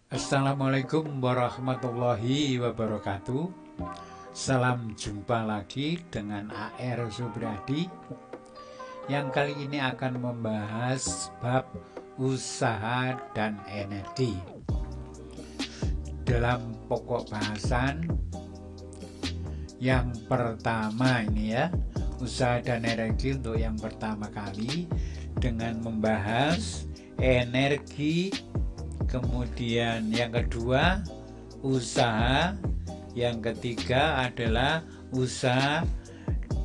Assalamualaikum warahmatullahi wabarakatuh. Salam jumpa lagi dengan AR Subradi yang kali ini akan membahas bab usaha dan energi. Dalam pokok bahasan yang pertama ini ya, usaha dan energi untuk yang pertama kali dengan membahas energi. Kemudian yang kedua usaha, yang ketiga adalah usaha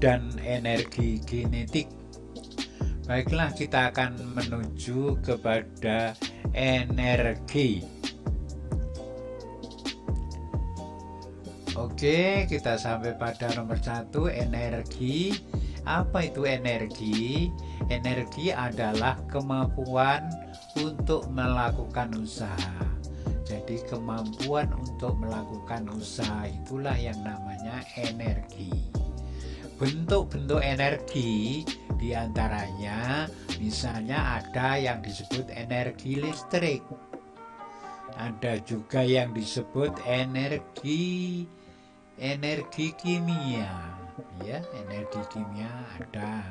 dan energi kinetik. Baiklah, kita akan menuju kepada energi. Oke, kita sampai pada nomor 1, energi. Apa itu energi? Energi adalah kemampuan untuk melakukan usaha. Jadi kemampuan untuk melakukan usaha itulah yang namanya energi. Bentuk-bentuk energi diantaranya misalnya ada yang disebut energi listrik, ada juga yang disebut energi kimia, ya, energi kimia ada.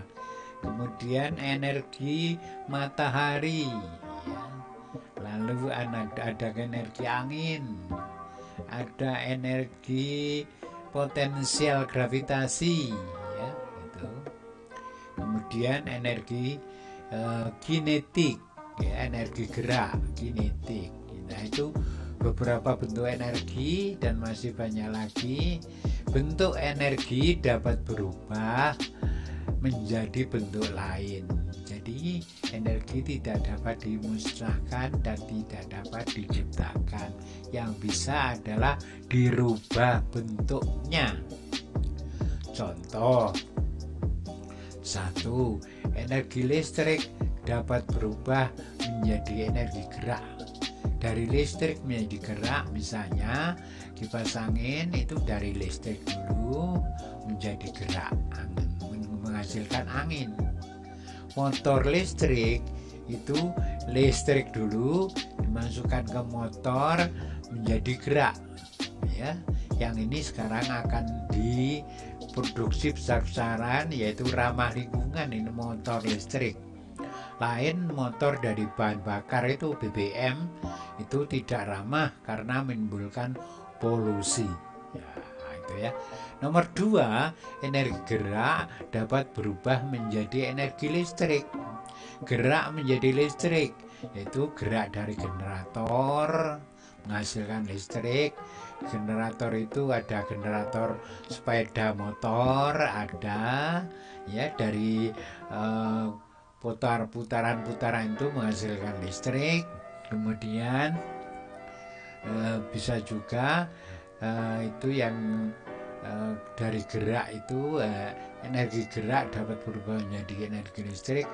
Kemudian energi matahari, ya. Lalu ada energi angin, ada energi potensial gravitasi, ya, gitu. Kemudian energi kinetik, ya, energi gerak kinetik. Nah, itu beberapa bentuk energi dan masih banyak lagi. Bentuk energi dapat berubah menjadi bentuk lain. Jadi energi tidak dapat dimusnahkan dan tidak dapat diciptakan. Yang bisa adalah dirubah bentuknya. Contoh, 1. Energi listrik dapat berubah menjadi energi gerak. Dari listrik menjadi gerak, misalnya kipas angin itu dari listrik dulu menjadi gerak angin, menghasilkan angin. Motor listrik itu listrik dulu dimasukkan ke motor menjadi gerak, ya. Yang ini sekarang akan diproduksi besar-besaran, yaitu ramah lingkungan. Ini motor listrik. Lain motor dari bahan bakar itu BBM itu tidak ramah karena menimbulkan polusi, ya, itu ya. Nomor 2, energi gerak dapat berubah menjadi energi listrik. Gerak menjadi listrik, yaitu gerak dari generator menghasilkan listrik. Generator itu ada generator sepeda motor, ada, ya, dari putaran-putaran itu menghasilkan listrik. Kemudian bisa juga itu yang dari gerak itu, energi gerak dapat berubah menjadi energi listrik.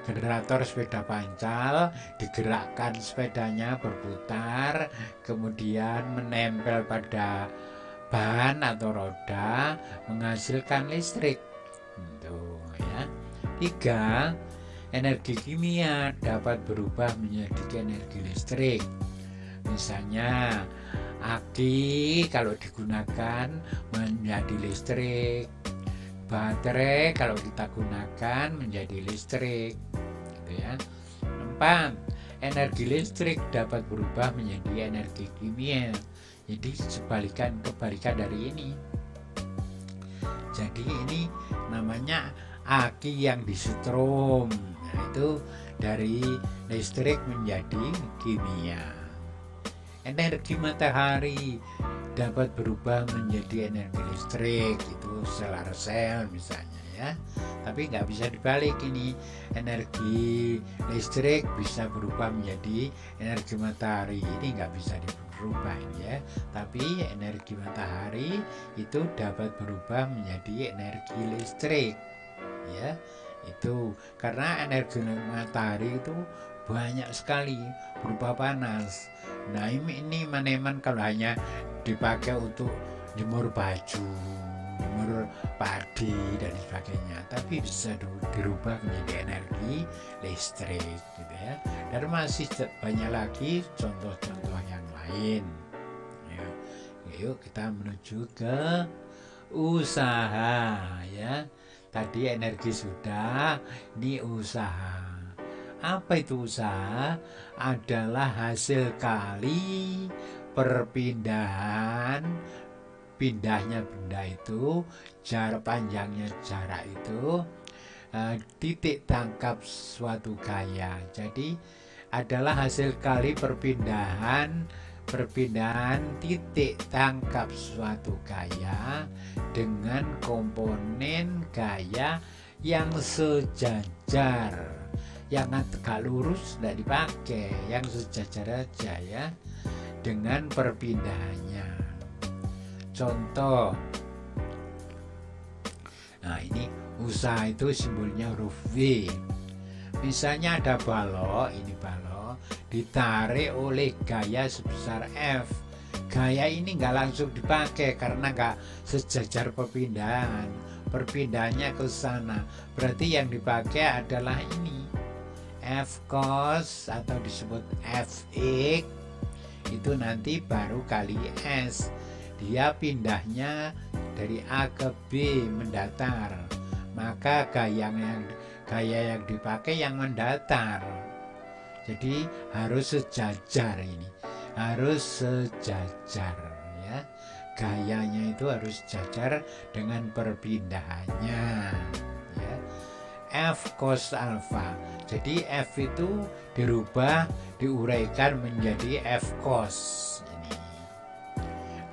Generator sepeda pancal, digerakkan sepedanya berputar, kemudian menempel pada ban atau roda, menghasilkan listrik. Itu, ya. 3. Energi kimia dapat berubah menjadi energi listrik. Misalnya aki kalau digunakan menjadi listrik, baterai kalau kita gunakan menjadi listrik, gitu ya. 4. Energi listrik dapat berubah menjadi energi kimia. Jadi kebalikan dari ini. Jadi ini namanya aki yang disetrum. Nah, itu dari listrik menjadi kimia. Energi matahari dapat berubah menjadi energi listrik, itu solar cell misalnya, ya. Tapi nggak bisa dibalik ini. Energi listrik bisa berubah menjadi energi matahari, ini nggak bisa dirubah, ya. Tapi energi matahari itu dapat berubah menjadi energi listrik, ya. Itu karena energi matahari itu banyak sekali berupa panas. Nah, ini maneman kalau hanya dipakai untuk jemur baju, jemur padi dan sebagainya, tapi bisa dirubah menjadi energi listrik, gitu ya. Dan masih banyak lagi contoh-contohnya lain. Ya, yuk kita menuju ke usaha ya. Tadi energi sudah, ini usaha. Apa itu usaha? Adalah hasil kali perpindahan, pindahnya benda itu, jarak panjangnya jarak itu, titik tangkap suatu gaya. Jadi adalah hasil kali perpindahan titik tangkap suatu gaya dengan komponen gaya yang sejajar. Yang tegak lurus tidak dipakai, yang sejajar aja ya dengan perpindahannya. Contoh, nah ini usaha itu simbolnya huruf V. Misalnya ada balok, ini balok ditarik oleh gaya sebesar F. Gaya ini nggak langsung dipakai karena nggak sejajar perpindahan. Perpindahannya ke sana. Berarti yang dipakai adalah ini F cos atau disebut Fx. Itu nanti baru kali S. Dia pindahnya dari A ke B mendatar. Maka gaya yang dipakai yang mendatar. Jadi harus sejajar ini, harus sejajar ya. Gayanya itu harus sejajar dengan perpindahannya ya. F cos alpha. Jadi F itu diuraikan menjadi F cos ini.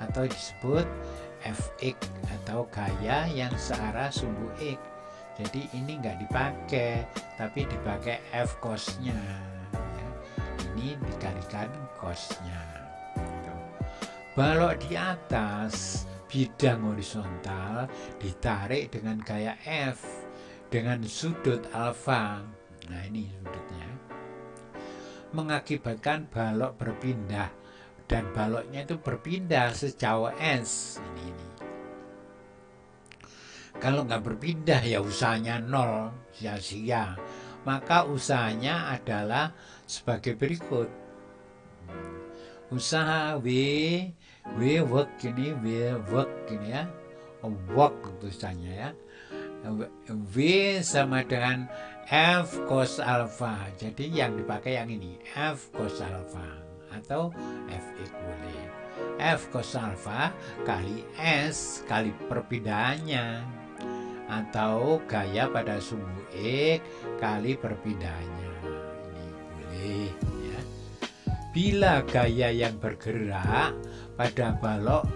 Atau disebut Fx atau gaya yang searah sumbu X. Jadi ini nggak dipakai, tapi dipakai F cosnya. Ya. Ini dikalikan cosnya. Balok di atas bidang horizontal ditarik dengan gaya F dengan sudut alfa. Nah ini sudutnya. Mengakibatkan balok berpindah dan baloknya itu berpindah sejauh S. Ini. Kalau nggak berpindah ya usahanya nol, sia-sia. Maka usahanya adalah sebagai berikut. Usaha W work ini, W work ini ya. Work tulisannya ya. W sama dengan F cos alpha. Jadi yang dipakai yang ini, F cos alpha atau Fx boleh. F cos alpha kali S kali perpindahannya, atau gaya pada sumbu X kali perpindahannya. Ini boleh ya. Bila gaya yang bergerak pada balok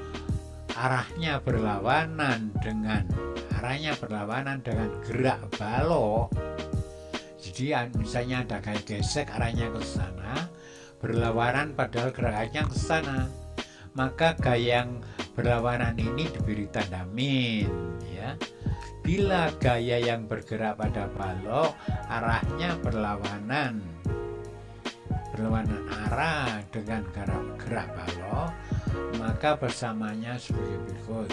arahnya berlawanan dengan gerak balok. Jadi misalnya ada gaya gesek arahnya ke sana, berlawanan padahal gerakannya ke sana, maka gaya yang berlawanan ini diberi tanda min ya. Bila gaya yang bergerak pada balok arahnya berlawanan arah dengan gerak balok, maka bersamanya sebagai berikut.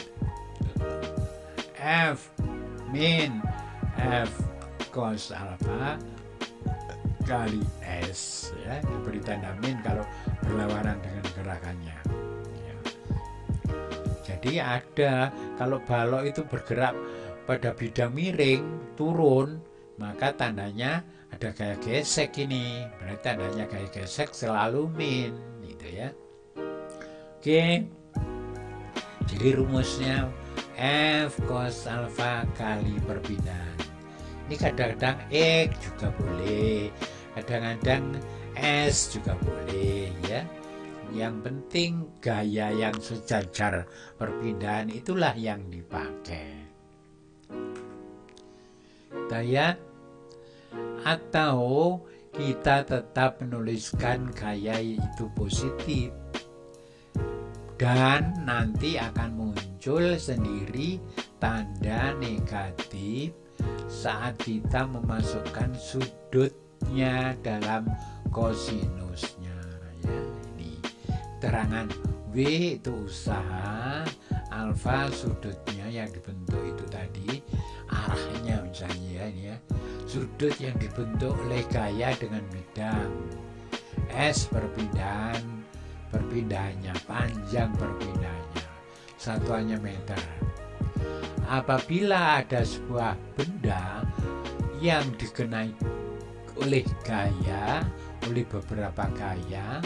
F min F cos alpha kali S ya, diberi tanda min kalau berlawanan dengan gerakannya ya. Jadi ada, kalau balok itu bergerak pada bidang miring turun, maka tandanya ada gaya gesek ini, berarti tandanya gaya gesek selalu min gitu ya. Oke, jadi rumusnya F cos alpha kali perpindahan. Ini kadang-kadang X juga boleh, kadang-kadang S juga boleh ya. Yang penting gaya yang sejajar perpindahan itulah yang dipakai. Gaya atau kita tetap menuliskan gaya itu positif dan nanti akan muncul sendiri tanda negatif saat kita memasukkan sudutnya dalam kosinusnya ya. Ini terangan W itu usaha, alfa sudutnya yang dibentuk itu tadi, arahnya misalnya ya, ini ya, sudut yang dibentuk oleh gaya dengan bidang, S perpindahan perpindahannya, panjang perpindahannya, satuannya meter. Apabila ada sebuah benda yang dikenai oleh gaya, oleh beberapa gaya,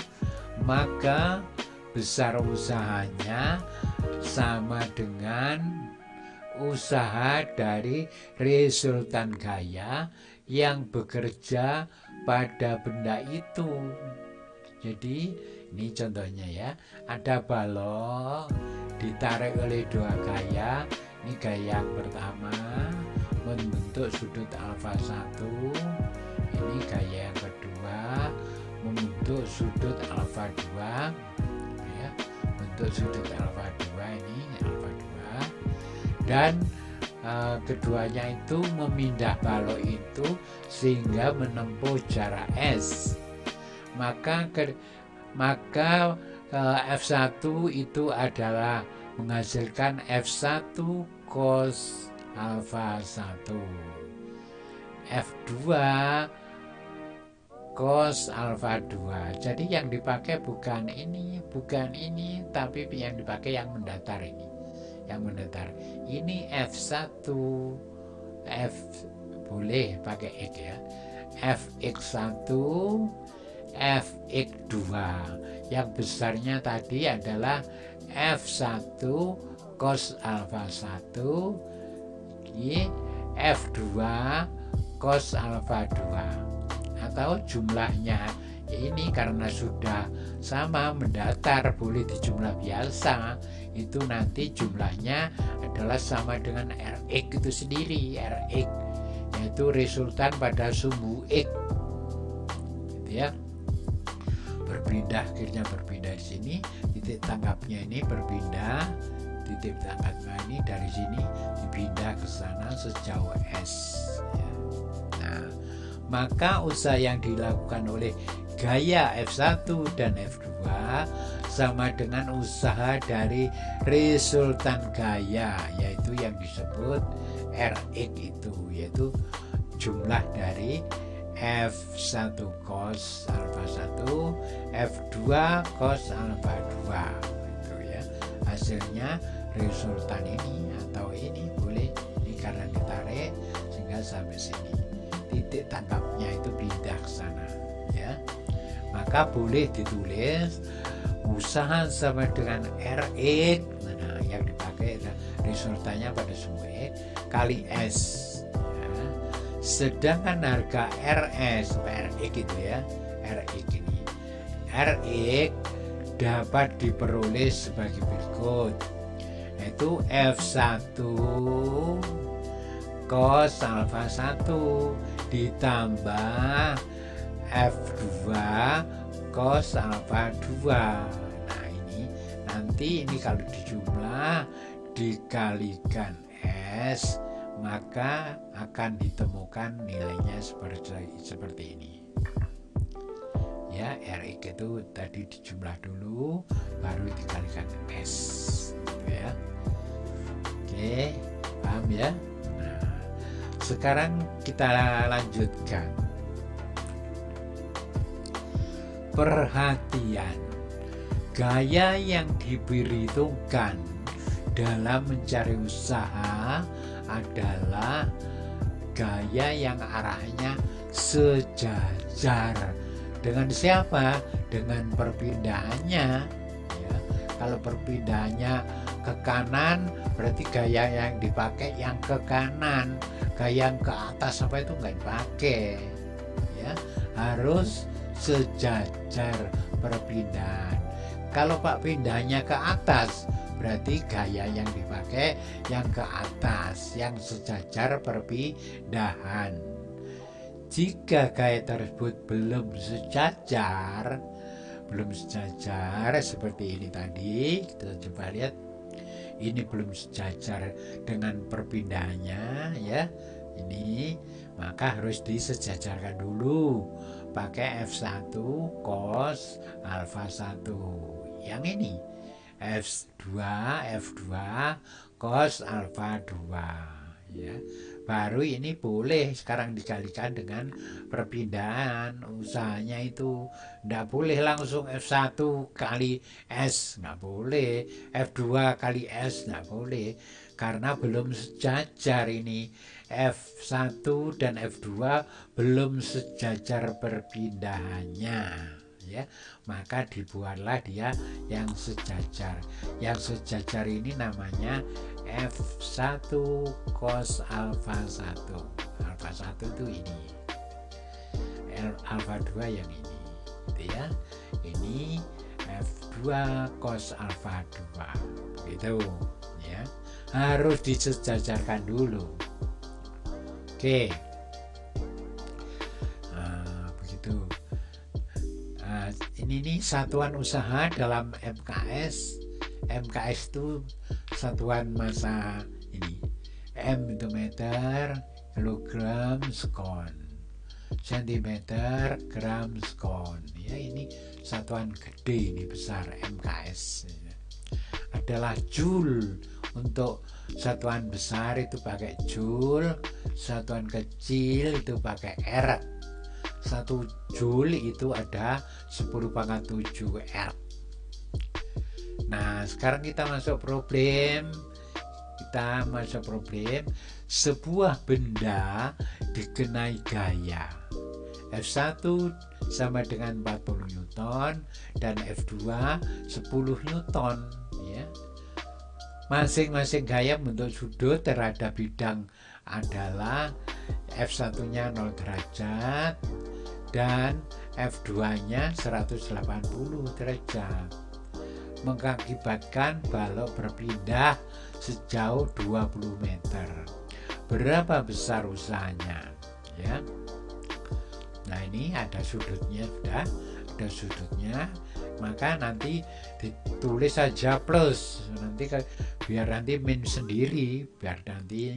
maka besar usahanya sama dengan usaha dari resultan gaya yang bekerja pada benda itu. Jadi ini contohnya ya, ada balok ditarik oleh dua gaya. Ini gaya yang pertama membentuk sudut alfa 1, ini gaya yang kedua membentuk sudut alfa 2 ya, bentuk sudut alfa 2, ini alfa 2, dan keduanya itu memindah balok itu sehingga menempuh jarak S. Maka F1 itu adalah menghasilkan F1 cos alfa 1, F2 cos alfa 2. Jadi yang dipakai bukan ini, tapi yang dipakai yang mendatar ini. Yang mendatar. Ini F1, F boleh pakai X ya. Fx1, Fx2. Yang besarnya tadi adalah F1 cos alfa 1, F2 cos alfa 2. Atau jumlahnya ini karena sudah sama mendatar, boleh dijumlah biasa, itu nanti jumlahnya adalah sama dengan Rx itu sendiri. Rx yaitu resultan pada sumbu X gitu ya. Akhirnya berpindah di sini, titik tangkapnya ini berpindah, titik tangkapnya ini dari sini dipindah ke sana sejauh S ya. Nah, maka usaha yang dilakukan oleh gaya F1 dan F2 sama dengan usaha dari resultan gaya, yaitu yang disebut Rx itu, yaitu jumlah dari F1 cos alfa 1, F2 cos alfa 2 itu ya. Hasilnya resultan ini atau ini boleh ini karena ditarik sehingga sampai sini. Titik tangkapnya itu pindah ke sana ya. Maka boleh ditulis usaha sama dengan Rx, nah yang dipakai resultannya pada sumbu X kali S. Sedangkan harga Rx itu ya, Rx ini, Rx dapat diperoleh sebagai berikut, yaitu F1 cos alfa 1 ditambah F2 cos alfa 2. Nah ini nanti ini kalau dijumlah dikalikan S, maka akan ditemukan nilainya seperti ini ya. Rx itu tadi dijumlah dulu baru dikalikan S gitu ya. Oke, paham ya. Nah, sekarang kita lanjutkan. Perhatian, gaya yang diperhitungkan dalam mencari usaha adalah gaya yang arahnya sejajar dengan siapa? Dengan perpindahannya ya. Kalau perpindahannya ke kanan berarti gaya yang dipakai yang ke kanan, gaya yang ke atas sampai itu nggak dipakai ya, harus sejajar perpindahan. Kalau pak pindahnya ke atas berarti gaya yang dipakai yang ke atas, yang sejajar perpindahan. Jika gaya tersebut belum sejajar seperti ini tadi, kita coba lihat, ini belum sejajar dengan perpindahannya ya, ini maka harus disejajarkan dulu pakai F1 cos alfa 1 yang ini, F2 cos alfa 2 ya. baru ini boleh sekarang dikalikan dengan perpindahan. Usahanya itu nggak boleh langsung F1 kali S, nggak boleh, F2 kali S nggak boleh, karena belum sejajar ini. F1 dan F2 belum sejajar perpindahannya, ya, maka dibuatlah dia yang sejajar. Yang sejajar ini namanya F1 cos alfa 1. Alfa 1 itu ini, alfa 2 yang ini, gitu ya. Ini F2 cos alfa 2, gitu ya. Harus disejajarkan dulu. Oke. Begitu. Ini nih satuan usaha dalam MKS. MKS itu satuan massa ini. M itu meter, kilogram, sekon, sentimeter, gram, sekon. Ya, ini satuan gede, ini besar, MKS. Adalah joule. Untuk satuan besar itu pakai joule, satuan kecil itu pakai R. 1 joule itu ada 10⁻⁷ R. Nah, sekarang kita masuk problem. Sebuah benda dikenai gaya F1 sama dengan 40 Newton dan F2 10 Newton, ya. Masing-masing gaya bentuk sudut terhadap bidang adalah F1-nya 0 derajat dan F2-nya 180 derajat, mengakibatkan balok berpindah sejauh 20 meter. Berapa besar usahanya, ya? Nah, ini ada sudutnya, sudah ada sudutnya, maka nanti ditulis saja plus, nanti biar nanti min sendiri, biar nanti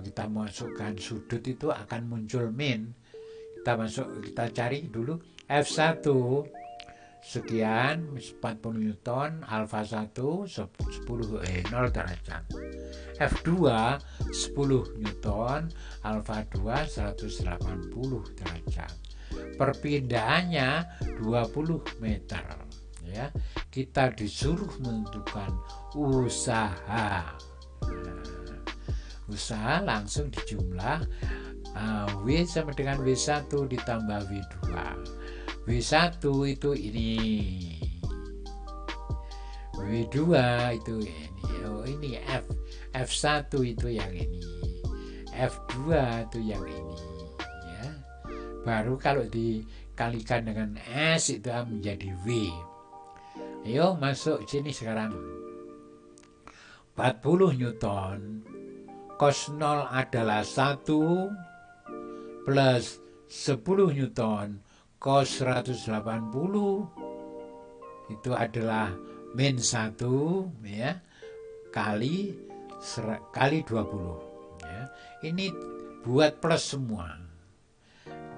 kita masukkan sudut itu akan muncul min. Kita cari dulu F1 sekian 40 Newton, alfa 1 0 derajat. F2 10 Newton, alfa 2 180 derajat. Perpindahannya 20 meter, ya. Kita disuruh menentukan usaha. Usaha langsung dijumlah. W sama dengan W1 ditambah W2. W1 itu ini, W2 itu ini. Oh, ini F1 itu yang ini, F2 itu yang ini, ya. Baru kalau dikalikan dengan S itu menjadi W. Ayo masuk sini sekarang. 40 Newton cos 0 adalah 1 plus 10 Newton cos 180 itu adalah min 1, ya, kali 20, ya. Ini buat plus semua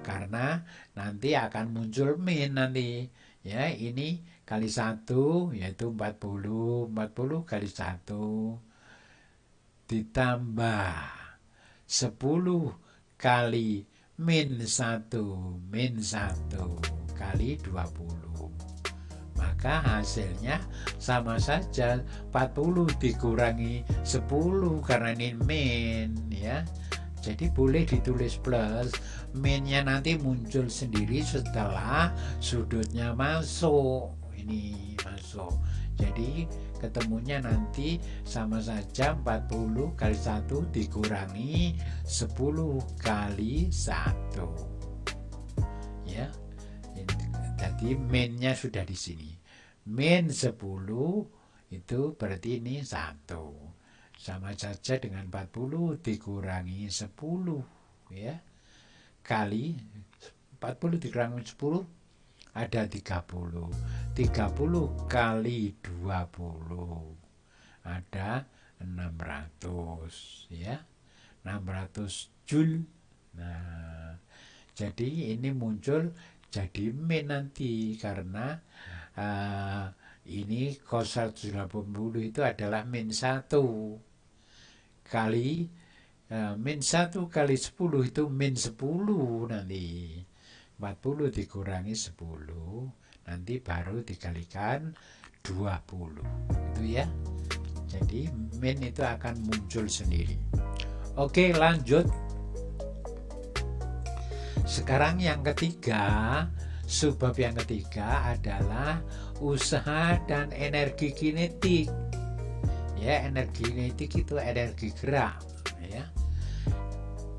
karena nanti akan muncul min nanti, ya. Ini kali 1 yaitu 40 kali 1 ditambah 10 kali min 1 kali 20, maka hasilnya sama saja 40 dikurangi 10 karena ini min, ya. Jadi boleh ditulis plus, minnya nanti muncul sendiri setelah sudutnya masuk, ini masuk. Jadi ketemunya nanti sama saja 40 kali 1 dikurangi 10 kali 1, ya. Jadi minnya sudah di sini. Min 10 itu berarti ini 1. Sama saja dengan 40 dikurangi 10, ya. Kali 40 dikurangi 10 ada 30. 30 kali 20 ada 600, ya. 600 joule. Nah, jadi ini muncul jadi min nanti karena ini cos 180 itu adalah min 1 kali min 1 kali 10 itu min 10 nanti. 40 dikurangi 10 nanti baru dikalikan 20 itu ya. Jadi min itu akan muncul sendiri. Oke, lanjut. Sekarang yang ketiga, subbab yang ketiga adalah usaha dan energi kinetik. Ya, energi kinetik itu energi gerak ya.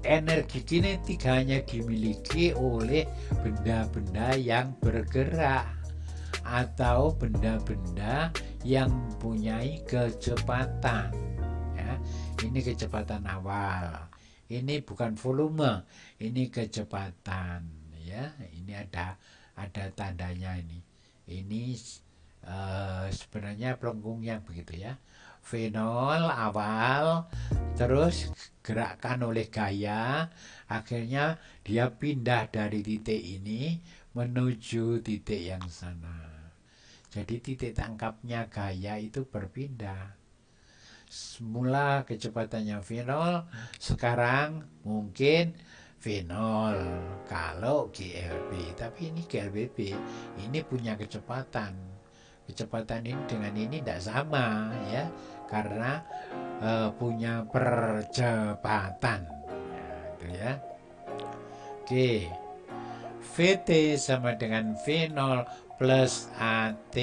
Energi kinetik hanya dimiliki oleh benda-benda yang bergerak atau benda-benda yang mempunyai kecepatan ya. Ini kecepatan awal, ini bukan volume, ini kecepatan ya. Ini ada tandanya ini sebenarnya pelengkungnya begitu ya. V0 awal, terus gerakan oleh gaya, akhirnya dia pindah dari titik ini menuju titik yang sana. Jadi titik tangkapnya gaya itu berpindah. Semula kecepatannya V0, sekarang mungkin V0 kalau GLB, tapi ini GLBB ini punya kecepatan ini dengan ini tidak sama ya, karena punya percepatan ya, itu ya. Oke, VT sama dengan V0 plus AT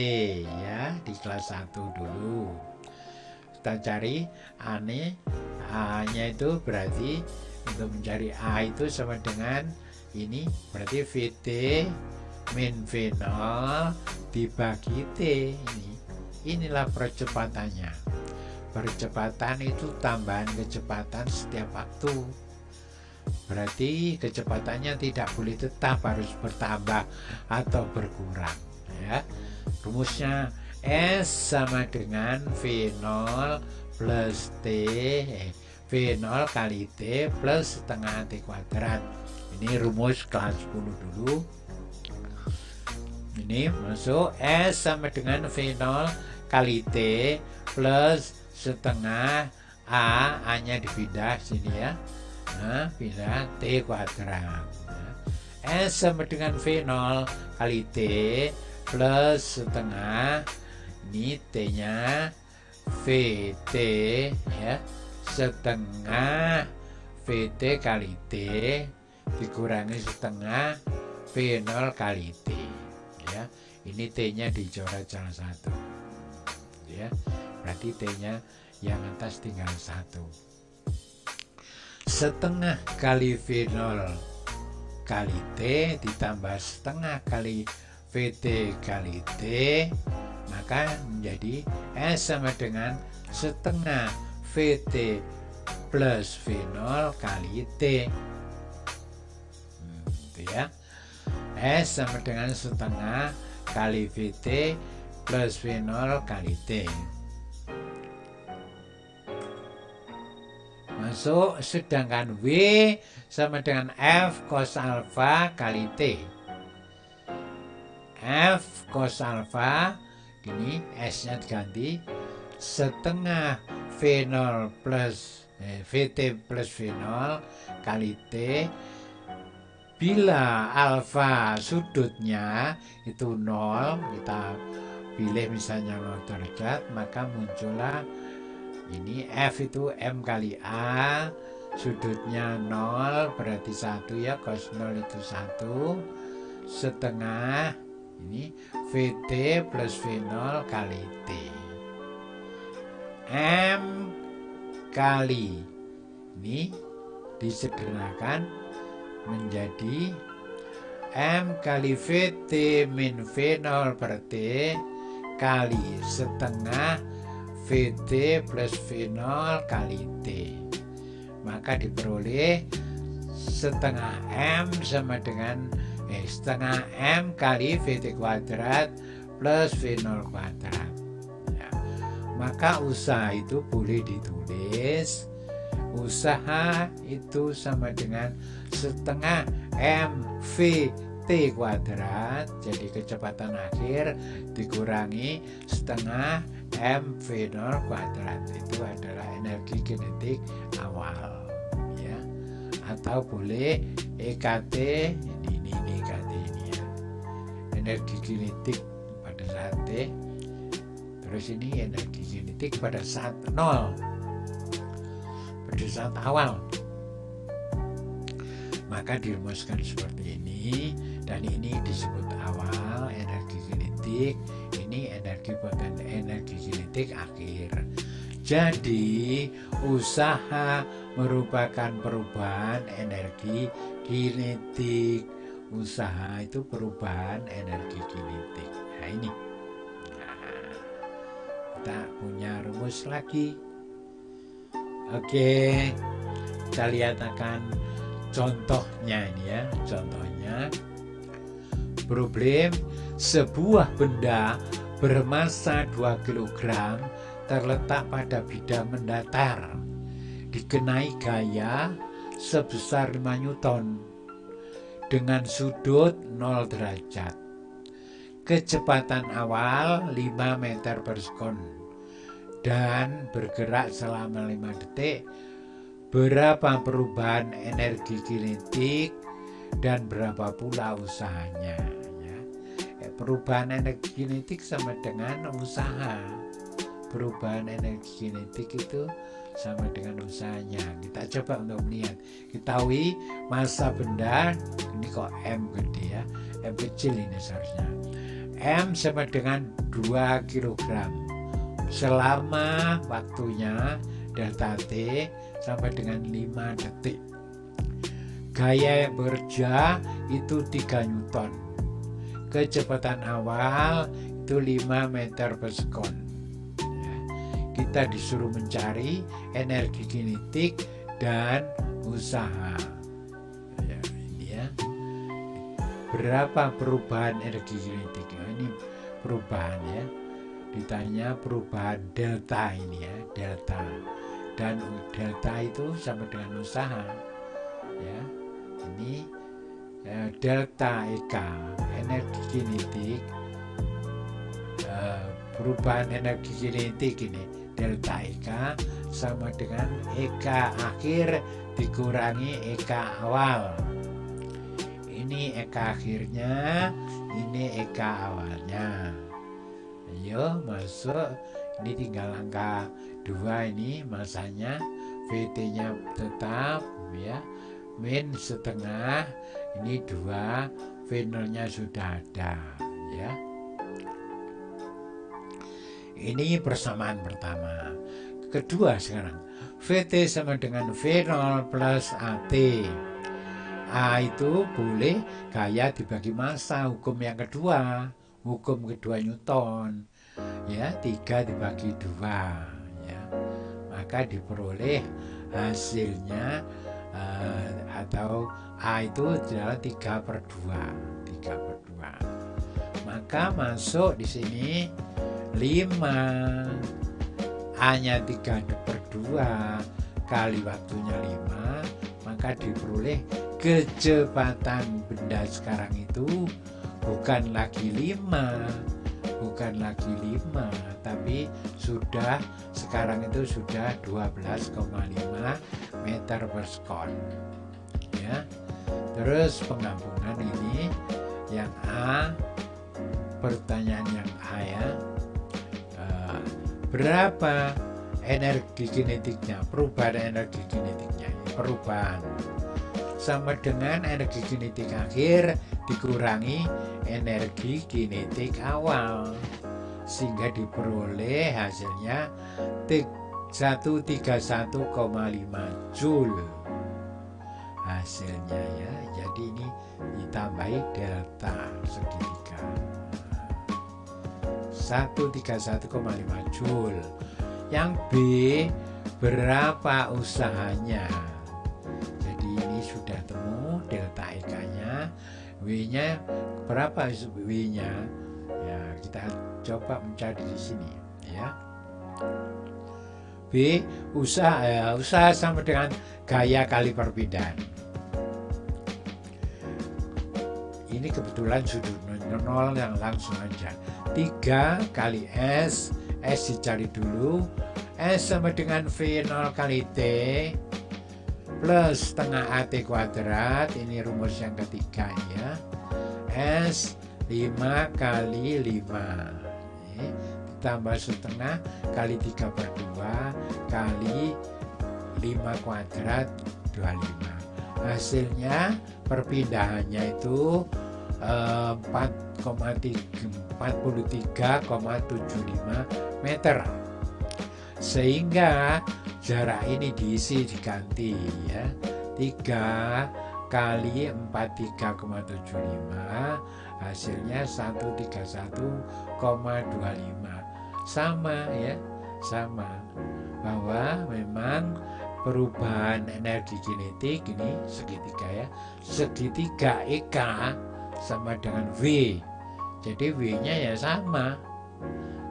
ya, di kelas 1 dulu kita cari A-nya itu berarti untuk mencari A itu sama dengan ini, berarti VT min V0 dibagi T. Inilah percepatannya. Percepatan itu tambahan kecepatan setiap waktu. Berarti kecepatannya tidak boleh tetap, harus bertambah atau berkurang ya. Rumusnya S sama dengan V0 plus T V0 kali T plus setengah T kuadrat. Ini rumus kelas 10 dulu. Ini masuk S sama dengan V0 kali T plus setengah A nya dipindah sini ya. Nah, pindah T kuadrat. S sama dengan V0 kali T plus setengah, ini T nya VT ya, setengah VT kali T dikurangi setengah V0 kali T ya. Ini T nya dicoret salah satu ya, berarti T nya yang atas tinggal 1. Setengah kali V0 kali T ditambah setengah kali VT kali T, maka menjadi S sama dengan setengah VT plus V0 kali T. Itu ya. S sama dengan setengah kali VT plus V0 kali T. Masuk, sedangkan W sama dengan F cos alpha kali T. F cos alpha, ini S-nya diganti setengah V0 plus VT plus V0 kali T. Bila alfa sudutnya itu 0, kita pilih misalnya 0 derajat, maka muncullah ini F itu M kali A, sudutnya 0 berarti 1 ya, cos 0 itu 1, setengah ini VT plus V0 kali T. M kali ini disederhanakan menjadi M kali VT min V0 per T kali setengah VT plus V0 kali T. Maka diperoleh setengah M sama dengan setengah M kali VT kuadrat plus V0 kuadrat ya. Maka usaha itu boleh ditulis, usaha itu sama dengan setengah MVT kuadrat, jadi kecepatan akhir dikurangi setengah MV0 kuadrat, itu adalah energi kinetik awal. atau boleh EKT, ini EKT ini ya, energi kinetik pada saat T, terus ini energi kinetik pada saat 0, pada saat awal. Maka dirumuskan seperti ini, dan ini disebut awal energi kinetik, ini energi kinetik akhir. Jadi usaha merupakan perubahan energi kinetik. Usaha itu perubahan energi kinetik. Nah ini, kita punya rumus lagi. Oke, kita lihat akan contohnya ini ya. Contohnya, problem sebuah benda bermasa 2 kg terletak pada bidang mendatar, dikenai gaya sebesar 5 Newton dengan sudut 0 derajat. Kecepatan awal 5 meter per sekon dan bergerak selama 5 detik. Berapa perubahan energi kinetik dan berapa pula usahanya ya. Perubahan energi kinetik sama dengan usaha. Perubahan energi kinetik itu sama dengan usahanya. Kita coba untuk melihat, ketahui massa benda ini kok M gede ya, M kecil ini seharusnya. M sama dengan 2 kg selama waktunya delta T sampai dengan 5 detik. Gaya yang bekerja itu 3 Newton. Kecepatan awal itu 5 meter per sekon. Kita disuruh mencari energi kinetik dan usaha ya, ini ya. Berapa perubahan energi kinetik? Nah, ini perubahan ya, ditanya perubahan delta ini ya, delta, dan delta itu sama dengan usaha ya. Ini delta EK energi kinetik, perubahan energi kinetik ini delta EK sama dengan EK akhir dikurangi EK awal. Ini EK akhirnya, ini EK awalnya. Ayo masuk, ini tinggal angka 2 ini masanya, VT nya tetap ya, min setengah, ini 2, V0 nya sudah ada ya. Ini persamaan pertama. Kedua sekarang, VT sama dengan V0 plus AT. A itu boleh gaya dibagi massa, hukum yang kedua, hukum kedua Newton. Ya, 3 dibagi 2 ya. Maka diperoleh hasilnya atau A itu adalah 3/2. 3/2. Maka masuk di sini 5, A-nya 3/2 kali waktunya 5, maka diperoleh kecepatan benda sekarang itu bukan lagi 5, tapi sudah sekarang itu sudah 12,5 meter per sekon ya. Terus penggabungan ini yang A, pertanyaan yang A ya, berapa energi kinetiknya, perubahan energi kinetiknya, perubahan sama dengan energi kinetik akhir dikurangi energi kinetik awal, sehingga diperoleh hasilnya 131,5 Joule hasilnya ya. Jadi ini ditambahi delta segitiga 131,5 Joule. Yang B, berapa usahanya? Jadi ini sudah temu delta EK nya, W nya berapa W nya ya, kita coba mencari di sini ya. B, usaha sama dengan gaya kali perpindahan. Ini kebetulan sudut 0 yang langsung aja, 3 kali S dicari dulu, S sama dengan V0 kali T, plus setengah AT kuadrat, ini rumus yang ketiga ya, S 5 kali 5 ditambah setengah kali 3/2 kali 5 kuadrat 25. Hasilnya perpindahannya itu 43,75 meter, sehingga jarak ini diganti ya, 3 kali 4 3,75, hasilnya 131,25. Sama ya, sama, bahwa memang perubahan energi kinetik ini segitiga ya, segitiga EK sama dengan V, jadi V nya ya sama,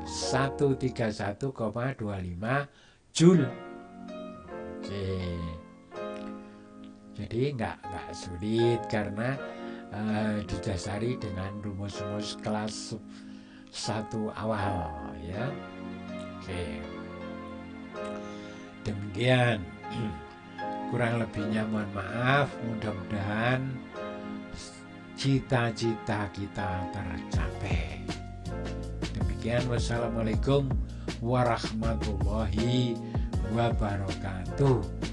131,25 Joule. Oke. Jadi nggak sulit karena didasari dengan rumus-rumus kelas 1 awal ya. Oke. Demikian. Kurang lebihnya mohon maaf, mudah-mudahan cita-cita kita tercapai. Demikian, wassalamualaikum warahmatullahi wabarakatuh.